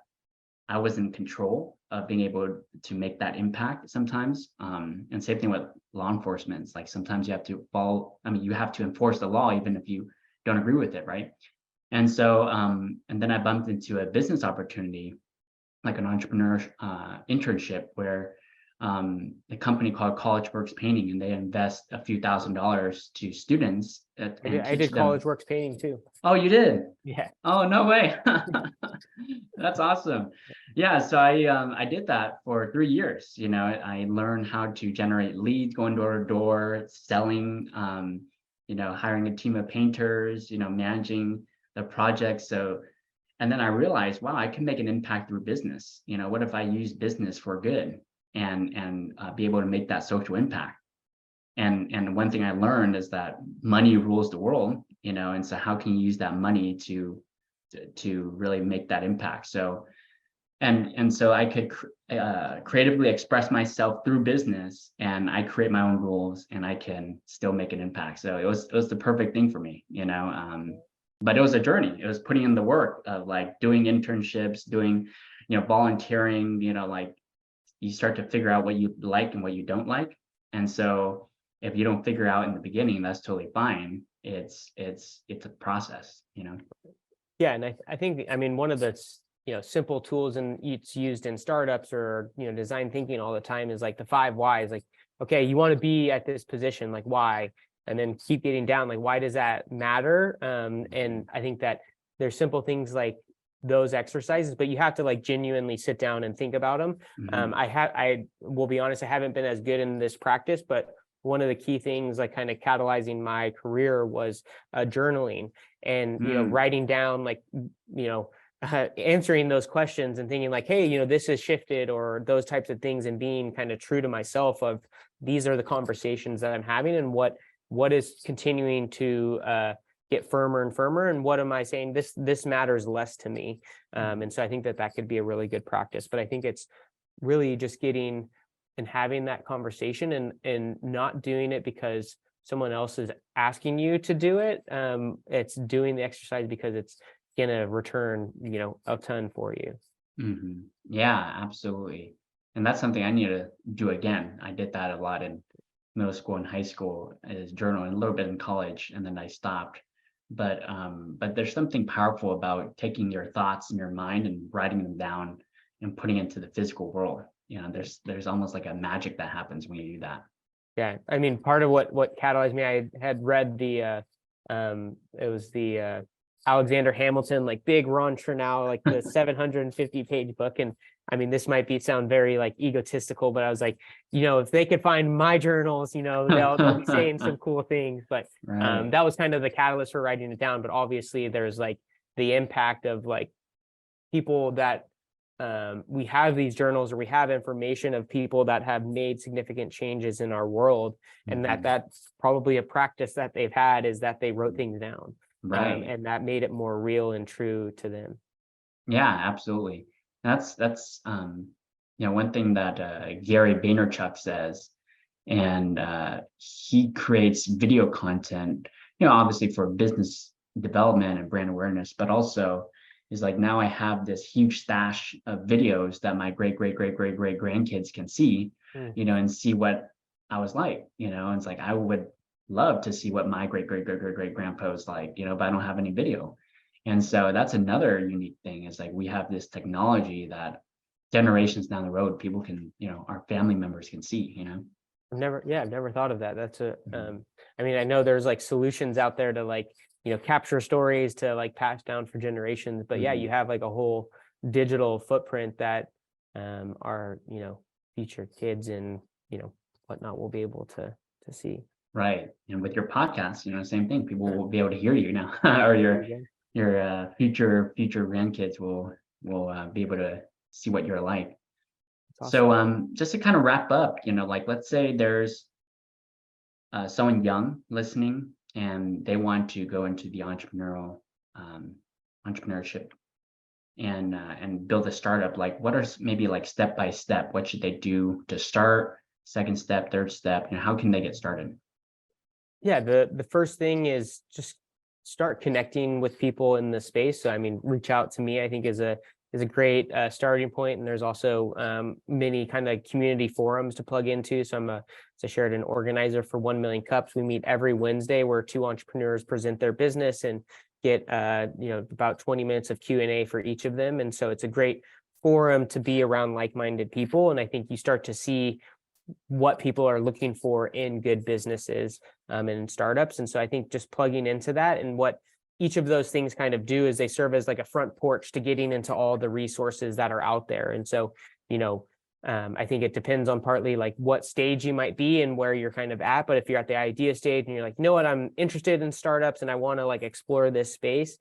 I was in control of being able to make that impact sometimes. And same thing with law enforcement. It's like sometimes you have to you have to enforce the law even if you don't agree with it, right? And so, and then I bumped into a business opportunity, like an entrepreneur internship, where a company called College Works Painting, and they invest a few $1,000s to students. I did College Works Painting too. Oh, you did? Yeah. Oh, no way. That's awesome. Yeah, so I did that for 3 years. You know, I learned how to generate leads, going door to door, selling, you know, hiring a team of painters, you know, managing the project. So, and then I realized, wow, I can make an impact through business. You know, what if I use business for good and be able to make that social impact? And one thing I learned is that money rules the world, you know, and so how can you use that money to really make that impact? So, and so I could creatively express myself through business, and I create my own rules, and I can still make an impact. So it was the perfect thing for me, you know. But it was a journey. It was putting in the work of like doing internships, doing, you know, volunteering, you know, like you start to figure out what you like and what you don't like. And so if you don't figure out in the beginning, that's totally fine. It's a process, you know? Yeah. And I think, I mean, one of the, you know, simple tools, and it's used in startups or, you know, design thinking all the time, is like the 5 whys. Like, okay, you want to be at this position, like why? And then keep getting down, like, why does that matter? And I think that there's simple things like those exercises, but you have to like genuinely sit down and think about them. I will be honest, I haven't been as good in this practice, but one of the key things like kind of catalyzing my career was journaling, and, you know, writing down, like, you know, answering those questions and thinking like, hey, you know, this has shifted, or those types of things, and being kind of true to myself of these are the conversations that I'm having, and what is continuing to get firmer and firmer, and what am I saying this matters less to me. And so I think that could be a really good practice. But I think it's really just getting and having that conversation, and not doing it because someone else is asking you to do it. It's doing the exercise because it's gonna return, you know, a ton for you. Yeah, absolutely. And that's something I need to do again. I did that a lot in middle school and high school, is journal, and a little bit in college, and then I stopped. But there's something powerful about taking your thoughts in your mind and writing them down and putting it into the physical world. You know, there's almost like a magic that happens when you do that. Yeah, I mean, part of what catalyzed me, I had read the it was the Alexander Hamilton, like big Ron Chernow, like the 750-page book. And I mean, this might sound very like egotistical, but I was like, you know, if they could find my journals, you know, they'll be saying some cool things. But that was kind of the catalyst for writing it down. But obviously there's like the impact of like people that we have these journals, or we have information of people that have made significant changes in our world, and that's probably a practice that they've had, is that they wrote things down, Right. and that made it more real and true to them. Yeah, absolutely. That's one thing that Gary Vaynerchuk says, and he creates video content, obviously for business development and brand awareness, but also is like, now I have this huge stash of videos that my great grandkids can see, and see what I was like, and it's like, I would love to see what my great grandpa was like, but I don't have any video. And so that's another unique thing, is like, we have this technology that generations down the road, people can, our family members can see, I've never thought of that. That's I mean, I know there's like solutions out there to like, capture stories to like pass down for generations, but yeah, you have like a whole digital footprint that our, future kids and, whatnot will be able to see. Right. And with your podcast, same thing, people will be able to hear you now, or your future grandkids will be able to see what you're like. Awesome. So just to kind of wrap up, like, let's say there's someone young listening and they want to go into the entrepreneurship and build a startup. Like, what are maybe like step by step, what should they do to start? Second step, third step, how can they get started? Yeah, the first thing is just start connecting with people in the space. So I mean, reach out to me, I think is a great starting point. And there's also many kind of community forums to plug into. So I'm a Sheridan organizer for 1 Million Cups. We meet every Wednesday where 2 entrepreneurs present their business and get about 20 minutes of Q&A for each of them. And so it's a great forum to be around like-minded people. And I think you start to see what people are looking for in good businesses and in startups. And so I think just plugging into that, and what each of those things kind of do is they serve as like a front porch to getting into all the resources that are out there. And so, I think it depends on partly like what stage you might be and where you're kind of at. But if you're at the idea stage and you're like, what, I'm interested in startups and I want to like explore this space,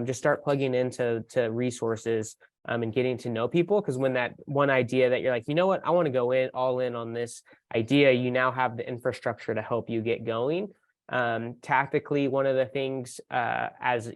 just start plugging into resources and getting to know people. Because when that one idea that you're like, what, I want to go all in on this idea, you now have the infrastructure to help you get going. Tactically, one of the things as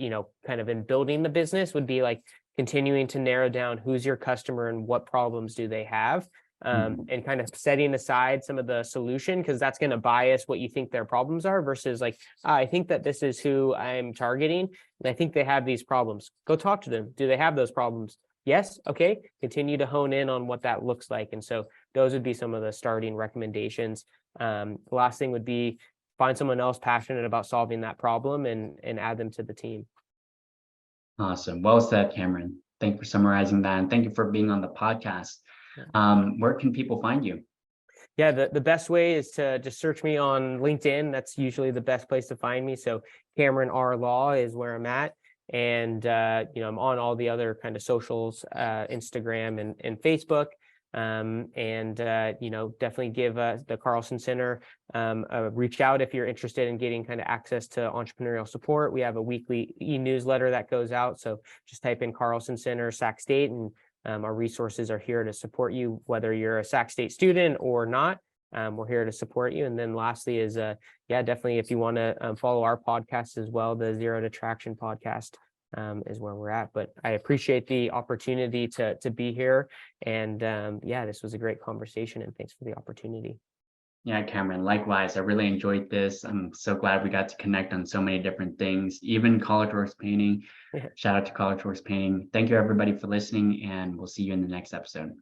kind of in building the business would be like continuing to narrow down who's your customer and what problems do they have, and kind of setting aside some of the solution, because that's going to bias what you think their problems are versus like, I think that this is who I'm targeting and I think they have these problems. Go talk to them. Do they have those problems? Yes. Okay. Continue to hone in on what that looks like. And so those would be some of the starting recommendations. The last thing would be find someone else passionate about solving that problem and add them to the team. Awesome. Well said, Cameron. Thank you for summarizing that. And thank you for being on the podcast. Where can people find you? Yeah, the best way is to just search me on LinkedIn. That's usually the best place to find me. So Cameron R. Law is where I'm at. And, I'm on all the other kind of socials, Instagram and Facebook. Definitely give the Carlsen Center a reach out if you're interested in getting kind of access to entrepreneurial support. We have a weekly e-newsletter that goes out. So just type in Carlsen Center, Sac State, and our resources are here to support you, whether you're a Sac State student or not. We're here to support you. And then lastly is, definitely if you want to follow our podcast as well, the Zero to Traction podcast is where we're at. But I appreciate the opportunity to be here. And this was a great conversation, and thanks for the opportunity. Yeah, Cameron, likewise. I really enjoyed this. I'm so glad we got to connect on so many different things, even CollegeWorks Painting. Shout out to CollegeWorks Painting. Thank you, everybody, for listening, and we'll see you in the next episode.